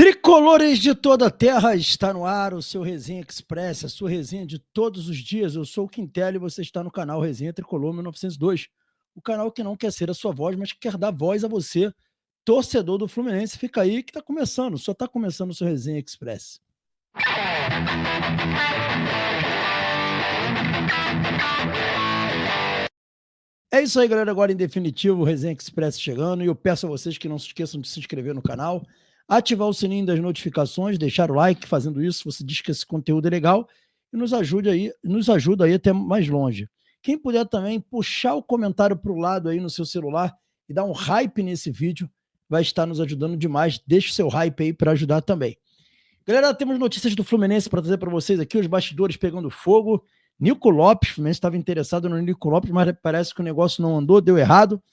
Tricolores de toda a terra, está no ar o seu Resenha Express, a sua resenha de todos os dias. Eu sou o Quintelli e você está no canal Resenha Tricolor 1902, o canal que não quer ser a sua voz, mas que quer dar voz a você, torcedor do Fluminense. Fica aí que está começando, só está começando o seu Resenha Express. É isso aí, galera. Agora, em definitivo, o Resenha Express chegando. E eu peço a vocês que não se esqueçam de se inscrever no canal, ativar o sininho das notificações, deixar o like. Fazendo isso, você diz que esse conteúdo é legal e nos ajuda aí até mais longe. Quem puder também puxar o comentário para o lado aí no seu celular e dar um hype nesse vídeo, vai estar nos ajudando demais. Deixe o seu hype aí para ajudar também. Galera, temos notícias do Fluminense para trazer para vocês aqui, os bastidores pegando fogo. Nico Lopes, o Fluminense estava interessado no Nico Lopes, mas parece que o negócio não andou, deu errado.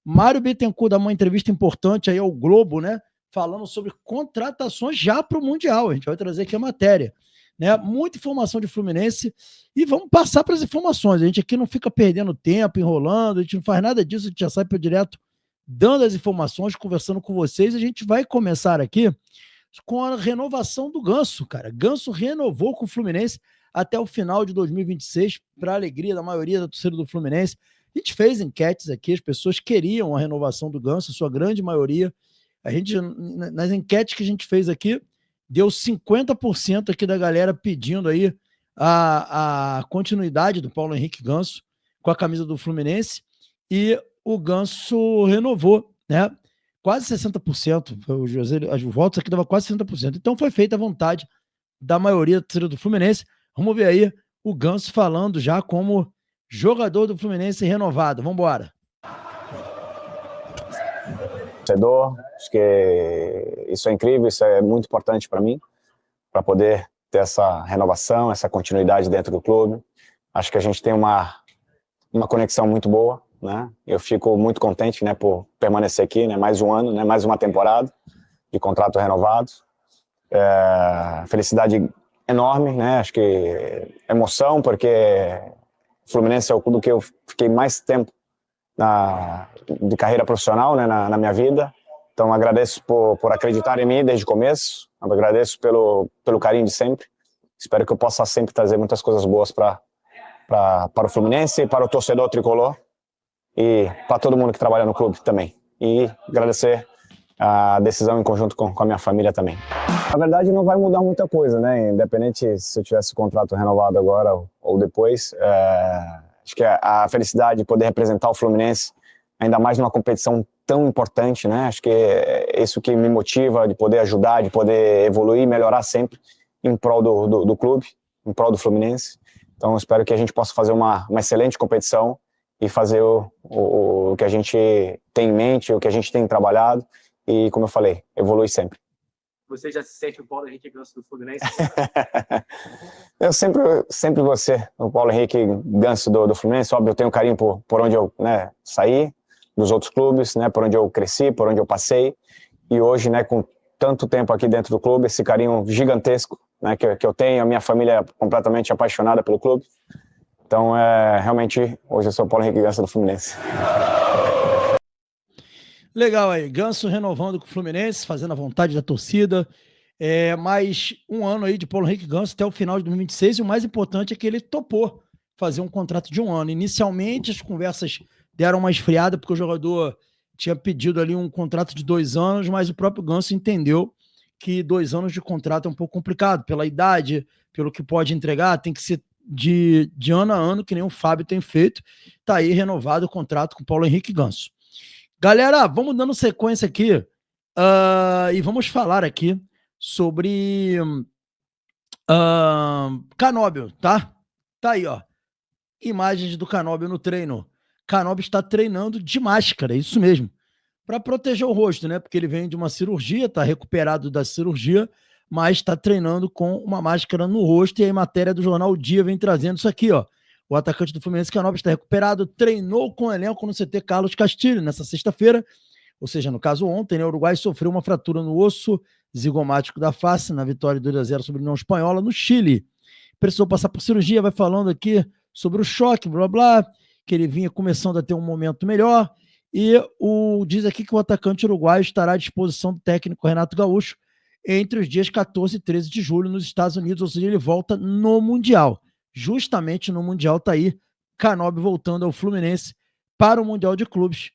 Mário Bittencourt dá uma entrevista importante aí ao Globo, né? Falando sobre contratações já para o Mundial. A gente vai trazer aqui a matéria, né? Muita informação de Fluminense e vamos passar para as informações. A gente aqui não fica perdendo tempo, enrolando, a gente não faz nada disso, a gente já sai para direto dando as informações, conversando com vocês. A gente vai começar aqui com a renovação do Ganso, cara. Ganso renovou com o Fluminense até o final de 2026, para a alegria da maioria da torcida do Fluminense. A gente fez enquetes aqui, as pessoas queriam a renovação do Ganso, a sua grande maioria. A gente, nas enquetes que a gente fez aqui, deu 50% aqui da galera pedindo aí a continuidade do Paulo Henrique Ganso com a camisa do Fluminense, e o Ganso renovou, né? Quase 60%, os votos aqui dava quase 60%. Então foi feita a vontade da maioria da torcida do Fluminense. Vamos ver aí o Ganso falando já como jogador do Fluminense renovado. Vamos embora. Torcedor, acho que isso é incrível, isso é muito importante para mim, para poder ter essa renovação, essa continuidade dentro do clube. Acho que a gente tem uma conexão muito boa, né? Eu fico muito contente, né, por permanecer aqui, né, mais um ano, né, mais uma temporada de contrato renovado. Felicidade enorme, né? Acho que emoção, porque o Fluminense é o clube que eu fiquei mais tempo de carreira profissional, né, na minha vida. Então agradeço por acreditar em mim desde o começo, agradeço pelo carinho de sempre. Espero que eu possa sempre trazer muitas coisas boas para o Fluminense, para o torcedor tricolor e para todo mundo que trabalha no clube também. E agradecer a decisão em conjunto com a minha família também. Na verdade, não vai mudar muita coisa, né? Independente se eu tivesse o contrato renovado agora ou depois. Acho que a felicidade de poder representar o Fluminense, ainda mais numa competição tão importante, né? Acho que é isso que me motiva, de poder ajudar, de poder evoluir, melhorar sempre em prol do clube, em prol do Fluminense. Então, espero que a gente possa fazer uma excelente competição e fazer o que a gente tem em mente, o que a gente tem trabalhado. E, como eu falei, evolui sempre. Você já se sente o Paulo Henrique Ganso do Fluminense? Eu sempre vou ser o Paulo Henrique Ganso do Fluminense. Óbvio, eu tenho carinho por onde eu, né, saí, dos outros clubes, né, por onde eu cresci, por onde eu passei. E hoje, né, com tanto tempo aqui dentro do clube, esse carinho gigantesco, né, que eu tenho, a minha família é completamente apaixonada pelo clube. Então, realmente, hoje eu sou o Paulo Henrique Ganso do Fluminense. Legal aí, Ganso renovando com o Fluminense, fazendo a vontade da torcida. Mais um ano aí de Paulo Henrique Ganso até o final de 2026, e o mais importante é que ele topou fazer um contrato de um ano. Inicialmente as conversas deram uma esfriada, porque o jogador tinha pedido ali um contrato de 2 anos, mas o próprio Ganso entendeu que 2 anos de contrato é um pouco complicado, pela idade, pelo que pode entregar, tem que ser de ano a ano, que nem o Fábio tem feito. Tá aí renovado o contrato com o Paulo Henrique Ganso. Galera, vamos dando sequência aqui e vamos falar aqui sobre Canóbio, tá? Tá aí, ó. Imagens do Canóbio no treino. Canóbio está treinando de máscara, é isso mesmo. Para proteger o rosto, né? Porque ele vem de uma cirurgia, tá recuperado da cirurgia, mas está treinando com uma máscara no rosto. E a matéria do jornal O Dia vem trazendo isso aqui, ó. O atacante do Fluminense, Canóbio, está recuperado, treinou com o elenco no CT Carlos Castilho nessa sexta-feira, ou seja, no caso ontem, né, o Uruguai sofreu uma fratura no osso zigomático da face na vitória 2-0 sobre a União Espanhola no Chile. Precisou passar por cirurgia, vai falando aqui sobre o choque, blá blá, que ele vinha começando a ter um momento melhor, e diz aqui que o atacante uruguaio estará à disposição do técnico Renato Gaúcho entre os dias 14 e 13 de julho nos Estados Unidos, ou seja, ele volta no Mundial. Justamente no Mundial tá aí Canóbio voltando ao Fluminense para o Mundial de Clubes.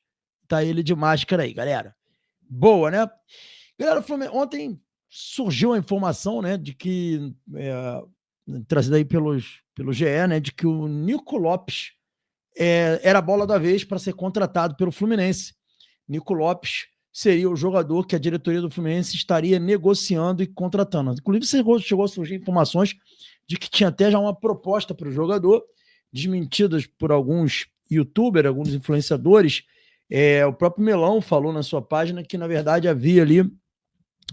Tá ele de máscara aí, galera. Boa, né? Galera, ontem surgiu a informação, né, de que, trazida aí pelo GE, né, de que o Nico Lopes era a bola da vez para ser contratado pelo Fluminense. Nico Lopes seria o jogador que a diretoria do Fluminense estaria negociando e contratando. Inclusive, chegou a surgir informações de que tinha até já uma proposta para o jogador, desmentidas por alguns youtubers, alguns influenciadores. O próprio Melão falou na sua página que, na verdade, havia ali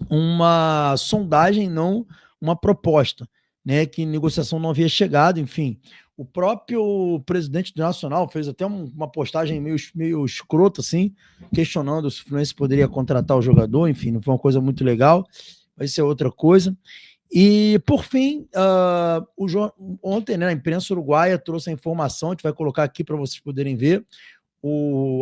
uma sondagem, não uma proposta, né? Que negociação não havia chegado, enfim. O próprio presidente do Nacional fez até uma postagem meio escrota, assim, questionando se o Fluminense poderia contratar o jogador, enfim, não foi uma coisa muito legal, vai ser outra coisa. E, por fim, ontem, né, a imprensa uruguaia trouxe a informação, a gente vai colocar aqui para vocês poderem ver,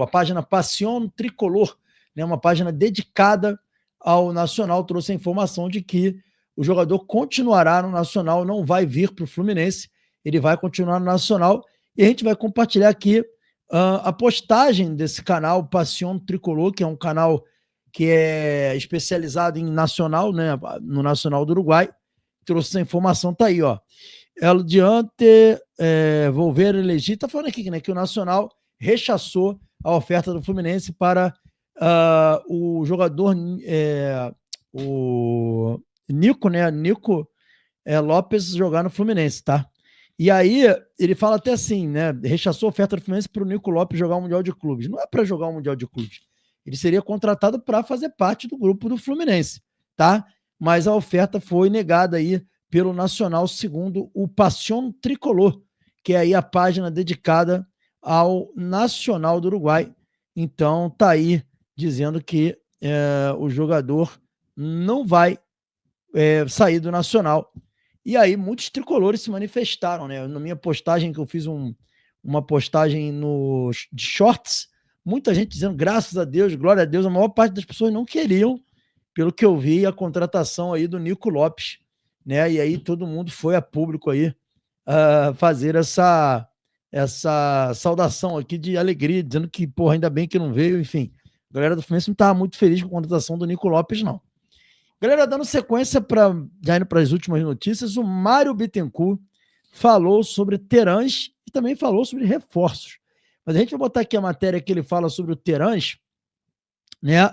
a página Passion Tricolor, né, uma página dedicada ao Nacional, trouxe a informação de que o jogador continuará no Nacional, não vai vir para o Fluminense, ele vai continuar no Nacional, e a gente vai compartilhar aqui a postagem desse canal Passion Tricolor, que é um canal que é especializado em Nacional, né, no Nacional do Uruguai. Trouxe essa informação, tá aí, ó. El Diante Volver Elegir, tá falando aqui, né, que o Nacional rechaçou a oferta do Fluminense para o jogador, o Nico, né, Nico Lopes jogar no Fluminense, tá? E aí ele fala até assim, né, rechaçou a oferta do Fluminense para o Nico Lopes jogar o Mundial de Clubes. Não é para jogar o Mundial de Clubes. Ele seria contratado para fazer parte do grupo do Fluminense, tá? Mas a oferta foi negada aí pelo Nacional, segundo o Passion Tricolor, que é aí a página dedicada ao Nacional do Uruguai. Então tá aí dizendo que o jogador não vai sair do Nacional. E aí muitos tricolores se manifestaram, né? Na minha postagem, que eu fiz uma postagem de shorts, muita gente dizendo graças a Deus, glória a Deus, a maior parte das pessoas não queriam, pelo que eu vi, a contratação aí do Nico Lopes, né? E aí todo mundo foi a público aí fazer essa saudação aqui de alegria, dizendo que, porra, ainda bem que não veio, enfim. A galera do Fluminense não estava muito feliz com a contratação do Nico Lopes, não. Galera, dando sequência, já indo para as últimas notícias, o Mário Bittencourt falou sobre Terãs e também falou sobre reforços. Mas a gente vai botar aqui a matéria que ele fala sobre o Terãs, né?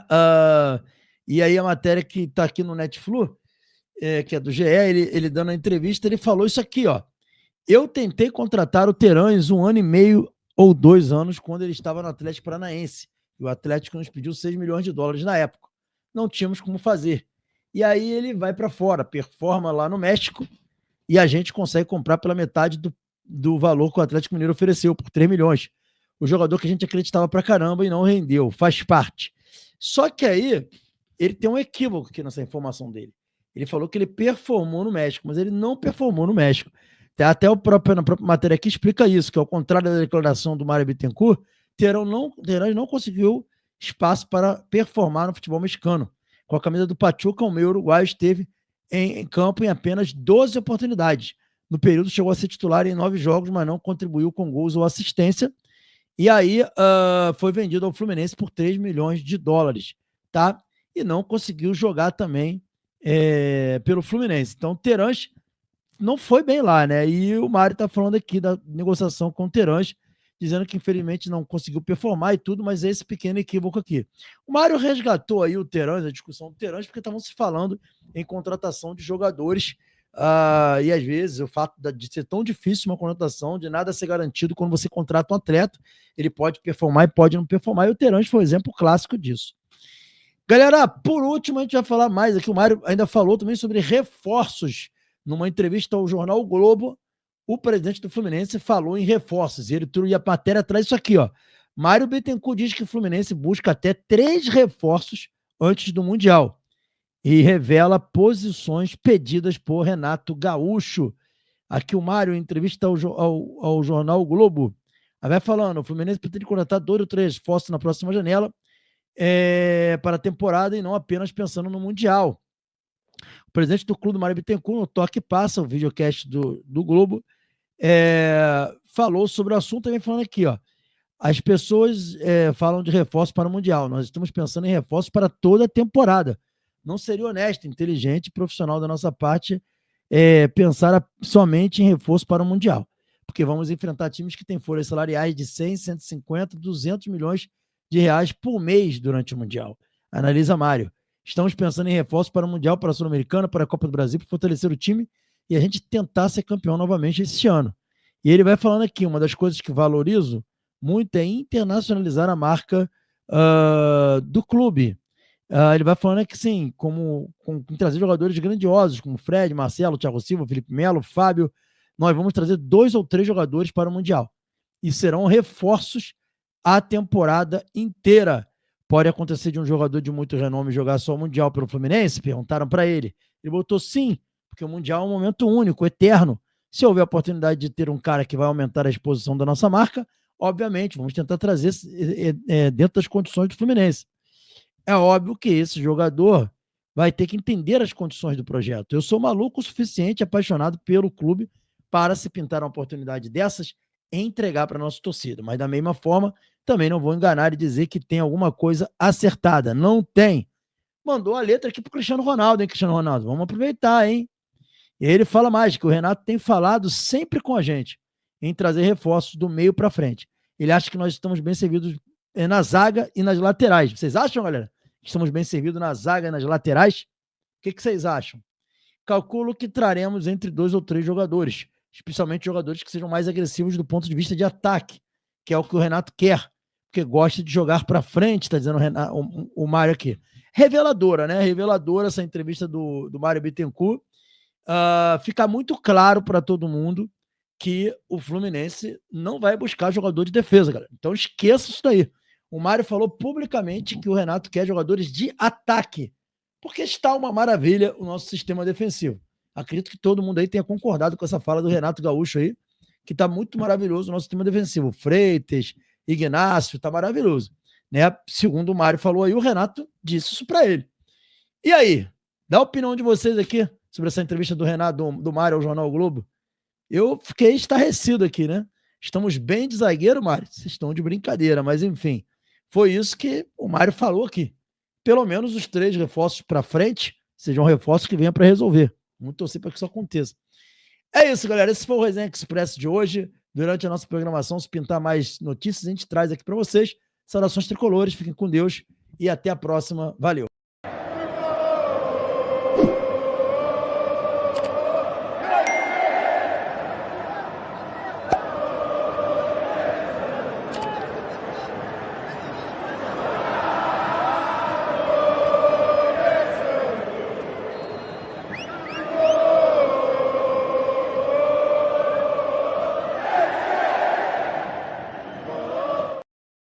E aí a matéria que está aqui no Netflix, que é do GE, ele dando a entrevista, ele falou isso aqui, ó. Eu tentei contratar o Terãs 1 ano e meio ou 2 anos quando ele estava no Atlético Paranaense. E o Atlético nos pediu $6 milhões na época. Não tínhamos como fazer. E aí ele vai para fora, performa lá no México e a gente consegue comprar pela metade do valor que o Atlético Mineiro ofereceu, por 3 milhões. O jogador que a gente acreditava pra caramba e não rendeu, faz parte. Só que aí ele tem um equívoco aqui nessa informação dele. Ele falou que ele performou no México, mas ele não performou no México. Até na própria matéria aqui explica isso, que ao contrário da declaração do Mário Bittencourt, Terãs não conseguiu espaço para performar no futebol mexicano. Com a camisa do Pachuca, o meio uruguaio esteve em campo em apenas 12 oportunidades. No período, chegou a ser titular em 9 jogos, mas não contribuiu com gols ou assistência. E aí foi vendido ao Fluminense por $3 milhões, tá? E não conseguiu jogar também pelo Fluminense. Então, o Terãs não foi bem lá, né? E o Mário tá falando aqui da negociação com o Terãs, dizendo que infelizmente não conseguiu performar e tudo, mas é esse pequeno equívoco aqui. O Mário resgatou aí o Terãs, a discussão do Terãs, porque estavam se falando em contratação de jogadores, e às vezes o fato de ser tão difícil uma contratação, de nada ser garantido quando você contrata um atleta, ele pode performar e pode não performar, e o Terãs foi um exemplo clássico disso. Galera, por último, a gente vai falar mais aqui, o Mário ainda falou também sobre reforços. Numa entrevista ao jornal o Globo, o presidente do Fluminense falou em reforços. E a matéria traz isso aqui, ó. Mário Bittencourt diz que o Fluminense busca até 3 reforços antes do Mundial. E revela posições pedidas por Renato Gaúcho. Aqui o Mário, em entrevista ao jornal o Globo, vai falando, o Fluminense pretende contratar 2 ou 3 reforços na próxima janela para a temporada e não apenas pensando no Mundial. presidente do clube do Mário Bittencourt, no Toque Passa, o videocast do Globo, falou sobre o assunto, também falando aqui, ó. As pessoas falam de reforço para o Mundial. Nós estamos pensando em reforço para toda a temporada. Não seria honesto, inteligente, profissional da nossa parte pensar somente em reforço para o Mundial. Porque vamos enfrentar times que têm folhas salariais de 100, 150, 200 milhões de reais por mês durante o Mundial. Analisa Mário. Estamos pensando em reforço para o Mundial, para a Sul-Americana, para a Copa do Brasil, para fortalecer o time e a gente tentar ser campeão novamente esse ano. E ele vai falando aqui, uma das coisas que valorizo muito é internacionalizar a marca do clube. Ele vai falando que sim, com trazer jogadores grandiosos, como Fred, Marcelo, Thiago Silva, Felipe Melo, Fábio, nós vamos trazer 2 ou 3 jogadores para o Mundial. E serão reforços a temporada inteira. Pode acontecer de um jogador de muito renome jogar só o Mundial pelo Fluminense? Perguntaram para ele. Ele botou sim, porque o Mundial é um momento único, eterno. Se houver a oportunidade de ter um cara que vai aumentar a exposição da nossa marca, obviamente, vamos tentar trazer dentro das condições do Fluminense. É óbvio que esse jogador vai ter que entender as condições do projeto. Eu sou maluco o suficiente, apaixonado pelo clube, para se pintar uma oportunidade dessas e entregar para a nossa torcida. Mas da mesma forma, também não vou enganar e dizer que tem alguma coisa acertada. Não tem. Mandou a letra aqui para o Cristiano Ronaldo, hein, Cristiano Ronaldo? Vamos aproveitar, hein? E ele fala mais, que o Renato tem falado sempre com a gente em trazer reforços do meio para frente. Ele acha que nós estamos bem servidos na zaga e nas laterais. Vocês acham, galera? Estamos bem servidos na zaga e nas laterais? O que vocês acham? Calculo que traremos entre 2 ou 3 jogadores, especialmente jogadores que sejam mais agressivos do ponto de vista de ataque, que é o que o Renato quer, porque gosta de jogar para frente, está dizendo o Mário aqui. Reveladora, né? Reveladora essa entrevista do Mário Bittencourt. Fica muito claro para todo mundo que o Fluminense não vai buscar jogador de defesa, galera. Então esqueça isso daí. O Mário falou publicamente que o Renato quer jogadores de ataque, porque está uma maravilha o nosso sistema defensivo. Acredito que todo mundo aí tenha concordado com essa fala do Renato Gaúcho aí, que está muito maravilhoso o nosso sistema defensivo. Freitas, Ignácio, está maravilhoso. Né? Segundo o Mário falou aí, o Renato disse isso para ele. E aí? Dá a opinião de vocês aqui sobre essa entrevista do Renato, do Mário ao Jornal Globo. Eu fiquei estarrecido aqui, né? Estamos bem de zagueiro, Mário. Vocês estão de brincadeira, mas enfim. Foi isso que o Mário falou aqui. Pelo menos os 3 reforços para frente sejam reforços que venham para resolver. Vamos torcer para que isso aconteça. É isso, galera. Esse foi o Resenha Express de hoje. Durante a nossa programação, se pintar mais notícias, a gente traz aqui para vocês. Saudações tricolores, fiquem com Deus e até a próxima. Valeu!